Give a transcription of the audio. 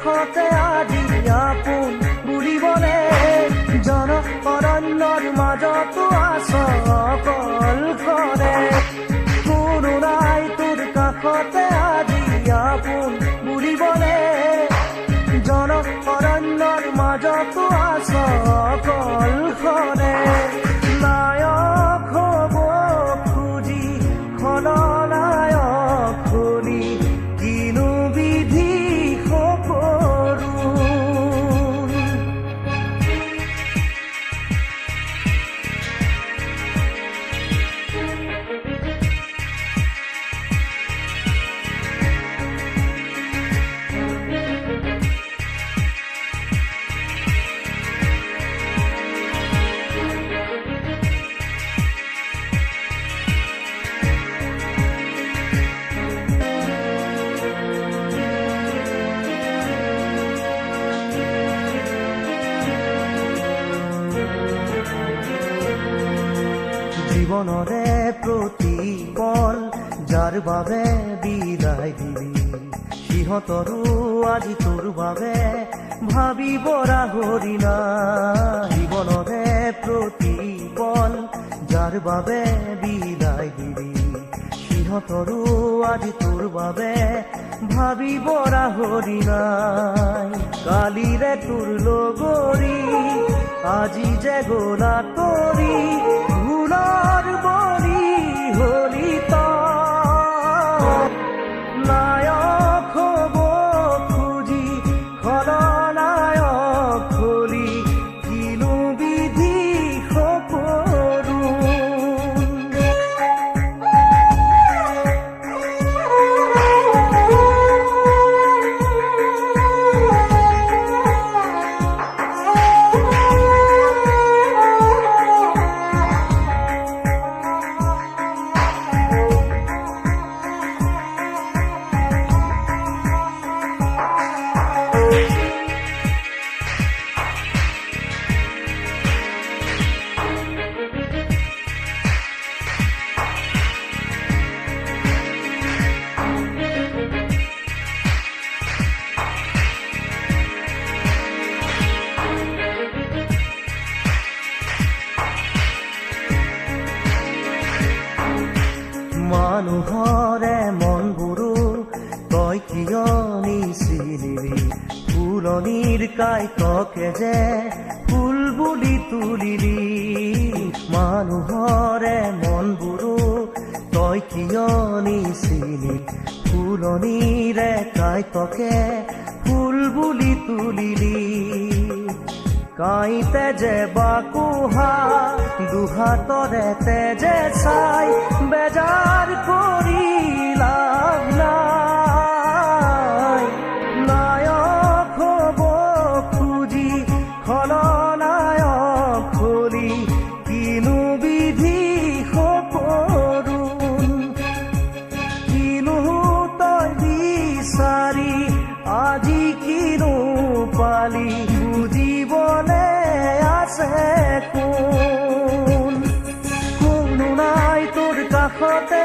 কাষতে আজি আপোন বুলিবলে জনঅৰণ্যৰ মাজতো আছ অকলশৰে কোনো নাই তোৰ কাষতে আজি আপোন বুলিবলে জনঅৰণ্যৰ মাজতো আছ অকলশৰে নায়ক হ'ব খুজি খলনায়ক হলি কিনো বিধি সকলো জীৱনৰে প্ৰতিপল যাৰ বাবে বিদায় দিবি সিহঁতৰো আজি তোৰ বাবে ভাবিব ৰাহৰি নাই জীৱনৰে প্ৰতিপল যাৰ বাবে বিদায় দিবি সিহঁতৰো আজি তোৰ বাবে ভাবিব ৰাহৰি নাই কালিৰে তোৰ লগৰী আজি যে গলা তৰি ভুলৰ বলি হলি নায়ক হ'ব খুজি খলনায়ক হলি কিনো বিধি সকলো মানুহৰে মনবোৰো তই কিয় নিচিনিলি ফুলনিৰ কাইতকে যে ফুল বুলি তুলিলি মানুহৰে মনবোৰো তই কিয় নিচিনি ফুলনিৰে কাইতকে ফুল বুলি তুলিলি কাইতে যে বাকুহা দুহাতৰে তেজে চাই বেজাৰ কৰি লাভ নাই নায়ক হ'ব খুজি খলনায়ক হলি কিনো বিধি সকলো কিনো তই বিচাৰি আজি কিনো পালি বুজিবলে আছে কোন কোনো নাই তোৰ কাষতে